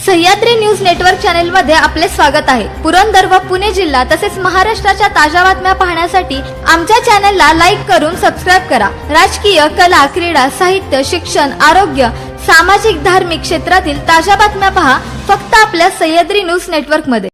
Sahyadri news network channel मध्ये आपले स्वागत आहे। पुरंदर व पुणे जिल्हा तसेच महाराष्ट्राच्या ताज्या बातम्या पाहण्यासाठी आमच्या चॅनलला लाईक करून सबस्क्राइब करा। राजकीय, कला, क्रीडा, साहित्य, शिक्षण, आरोग्य, सामाजिक, धार्मिक क्षेत्रातील ताज्या बातम्या पहा फक्त आपल्या सह्याद्री न्यूज नेटवर्क मध्ये।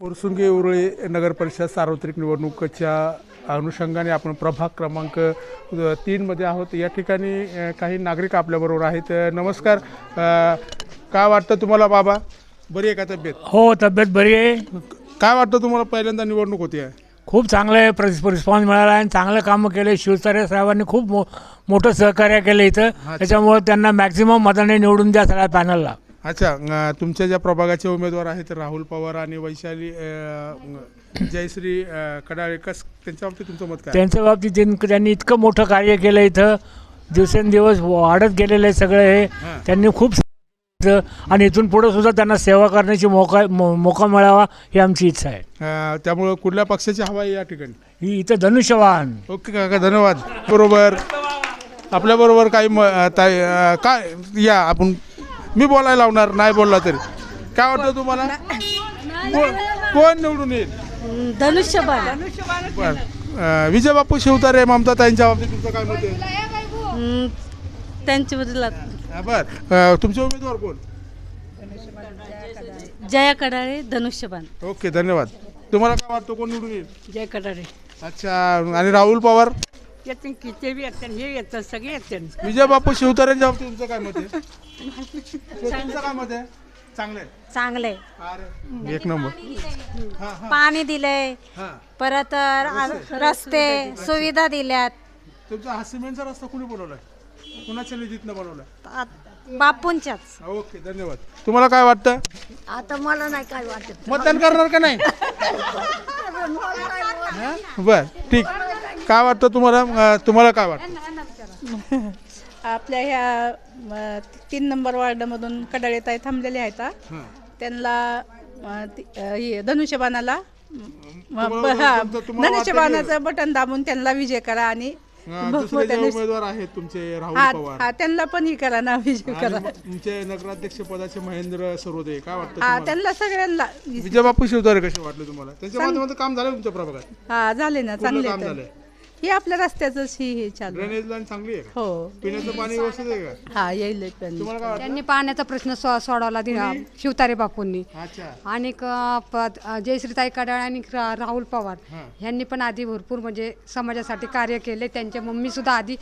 पुरसुंगी उरळी नगर परिषद सार्वत्रिक निवडणुकीच्या अनुषंगाने आपण प्रभाग क्रमांक 3 मध्ये आहोत। या ठिकाणी काही नागरिक आपल्याबरोबर आहेत। नमस्कार, काय वाटतं तुम्हाला बाबा? बरी आहे का तब्येत? हो, तब्येत बरी आहे। काय वाटतं तुम्हाला? पहिल्यांदा निवडणूक होती आहे, खूप चांगले रिस्पॉन्स मिळाला आहे, चांगलं कामं केले। शिवतारे साहेबांनी खूप मोठं सहकार्य केलं इथं, त्याच्यामुळे त्यांना मॅक्झिमम मताने निवडून द्या सगळ्या पॅनलला। अच्छा, तुमच्या ज्या प्रभागाचे उमेदवार आहेत राहुल पवार आणि वैशाली जयश्री कडाळे, त्यांच्या बाबतीत तुमचं मत काय? त्यांच्या बाबतीत त्यांनी इतकं मोठं कार्य केलं, इथं दिवसेंदिवस वाढत गेलेलं आहे सगळं हे। त्यांनी खूप आणि इथून पुढे सुद्धा त्यांना सेवा करण्याची मोका मिळावा ही आमची इच्छा आहे। त्यामुळे कुठल्या पक्षाची हवा आहे या ठिकाणी? ही इथं धनुष्यवान। ओके काका, धन्यवाद। बरोबर, आपल्याबरोबर काही काय या आपण, मी बोलायला लावणार, नाही बोलला तरी काय वाटतं तुम्हाला? कोण निवडून येईल? धनुष्यबाण। विजय बापू शिवतारे, ममता ताईंच्या बाबतीत तुमचं काय मत आहे? त्यांच्याबद्दल बर, तुमचे उमेदवार कोण? जया कडाळे, धनुष्यबाण। ओके, धन्यवाद। तुम्हाला काय वाटतं कोण निवडून येईल? जय कडाळे। अच्छा, आणि राहुल पवार? येते किती बी येतात, हे येतात, सगळे येतात। विजय बापू शिवतारेंच्या बाबतीत तुमचं काय मत आहे? तुमचं काय मत आहे? चांगलं आहे, चांगले अरे एक नंबर। पाणी दिले, परत रस्ते सुविधा दिल्यात। तुमचा हा सिमेंटचा रस्ता कुणी बनवलाय? कुणाच्या निधीतनं बनवलाय? बापूंच्याच। ओके, धन्यवाद। तुम्हाला काय वाटतं? आता मला नाही काय वाटत। मतदान करणार का नाही? बर, ठीक। काय वाटतं तुम्हाला? तुम्हाला काय वाटतं? आपल्या ह्या 3 नंबर वार्डामधून कडाळे ताई थांबलेले आहेत, त्यांना धनुष्यबाणाला धनुष्यबाणाचं बटन दाबून त्यांना विजय करा आणि दुसरे जे उमेदवार आहेत तुमचे राहुल पवार, त्यांना पण ही करा ना, विजय करा। तुमचे नगराध्यक्ष पदाचे महेंद्र सरोदे, काय वाटतं हा, तुम्हाला? त्यांना सगळ्यांना विजय बापू शिवतारे कसे वाटले तुम्हाला? त्यांच्या माध्यमातून काम झालं तुमच्या प्रभागात? हा, झाले ना, चांगले काम झालंय? हे आपल्या रस्त्याच हे चालू। ड्रेनेज लाईन चांगली आहे का? हो, पिण्याचं पाणी व्यवस्थित आहे का? हा, येईल पण। तुम्हाला काय वाटतं? त्यांनी पाण्याचा प्रश्न सोडवला दिला शिवतारे बापूंनी। अच्छा, आणि जयश्रीताई कडाळे आणि राहुल पवार यांनी पण आधी भरपूर म्हणजे समाजासाठी कार्य केले। त्यांच्या मम्मी सुद्धा आधी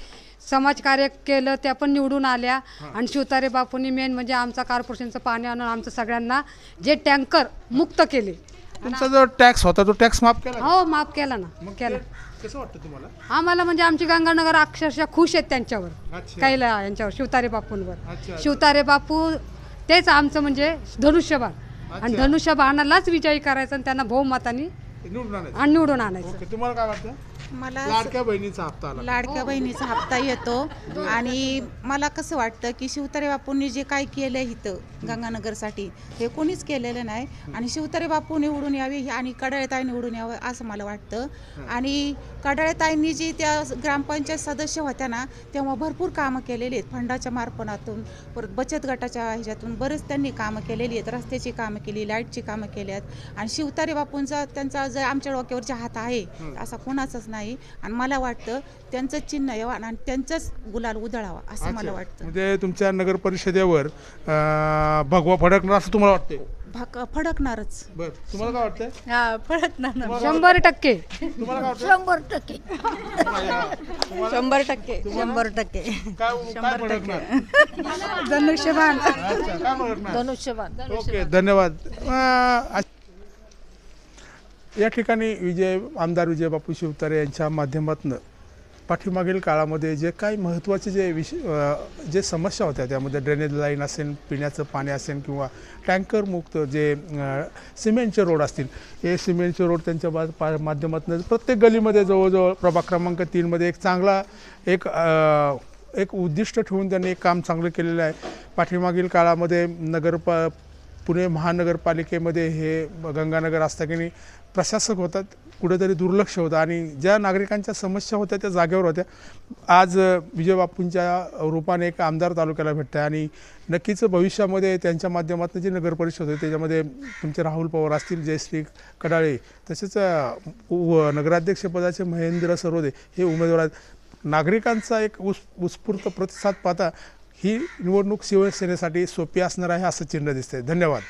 समाज कार्य केलं, त्या पण निवडून आल्या। आणि शिवतारे बापूंनी मेन म्हणजे आमचा कॉर्पोरेशनचं पाणी आणून आमचं सगळ्यांना जे टँकर मुक्त केले। तुमचा जो टॅक्स होता तो टॅक्स माफ केला? हो, माफ केला ना, केला। कसं वाटतं तुम्हाला? आम्हाला म्हणजे आमची गंगानगर अक्षरशः खुश आहेत त्यांच्यावर, अच्छा, कैला यांच्यावर, शिवतारे बापूंवर। अच्छा, शिवतारे बापू तेच आमचं म्हणजे धनुष्यबाण, आणि धनुष्यबाणालाच विजयी करायचं आणि त्यांना बहुमताने निवडून आणायचं। ओके, तुम्हाला काय वाटतं? मला लाडक्या बहिणीचा हप्ता आला? लाडक्या बहिणीचा हप्ता येतो आणि मला कसं वाटतं की शिवतारे बापूंनी जे काय केलं इथं गंगानगरसाठी हे कोणीच केलेलं नाही, आणि शिवतारे बापू निवडून यावे आणि कडाळेताई निवडून यावं असं मला वाटतं। आणि कडाळेताईंनी जी त्या ग्रामपंचायत सदस्य होत्या ना, तेव्हा भरपूर कामं केलेली आहेत, फंडाच्या मार्फतातून, परत बचत गटाच्या ह्याच्यातून बरेच त्यांनी कामं केलेली आहेत, रस्त्याची कामं केली, लाईटची कामं केली आहेत। आणि शिवतारे बापूंचा त्यांचा जर आमच्या डोक्यावरचा हात आहे असा कोणाचाच नाही, आणि मला वाटतं त्यांचं चिन्ह यावं आणि त्यांचंच गुलाल उधळावा असं मला वाटतं। म्हणजे तुमच्या नगर परिषदेवर भगवा फडकणार असं तुम्हाला वाटतंय? फडकणारच। बर, तुम्हाला काय वाटतंय? हा, फडकणार ना, 100%। तुम्हाला काय वाटतं? 100%। 100%। 100%। काय फडकणार? धनुष्यबाण। अच्छा, काय फडकणार? धनुष्यबाण। ओके, धन्यवाद। या ठिकाणी आमदार विजय बापू शिवतारे यांच्या माध्यमातून पाठीमागील काळामध्ये जे काही महत्त्वाचे जे समस्या होत्या त्यामध्ये ड्रेनेज लाईन असेल, पिण्याचं पाणी असेल किंवा टँकरमुक्त जे सिमेंटचे रोड असतील, हे सिमेंटचे रोड त्यांच्या माध्यमातून प्रत्येक गलीमध्ये जवळजवळ प्रभाग क्रमांक 3मध्ये एक चांगला एक उद्दिष्ट ठेवून त्यांनी एक काम चांगलं केलेलं आहे. पाठीमागील काळामध्ये पुणे महानगरपालिकेमध्ये हे गंगानगर आस्थागिनी प्रशासक होतात, कुठेतरी दुर्लक्ष होतं आणि ज्या नागरिकांच्या समस्या होत्या त्या जागेवर होत्या. आज विजयबापूंच्या रूपाने एक आमदार तालुक्याला भेटतं आहे आणि नक्कीच भविष्यामध्ये त्यांच्या माध्यमातून जी नगर परिषद होते त्याच्यामध्ये तुमचे राहुल पवार असतील, जयश्री कडाळे, तसेच नगराध्यक्षपदाचे महेंद्र सरोदे हे उमेदवार आहेत. नागरिकांचा एक उत्स्फूर्त प्रतिसाद पाहता ही निवडणूक शिवसेनेसाठी सोपी असणार आहे असं चिन्ह दिसतंय. धन्यवाद.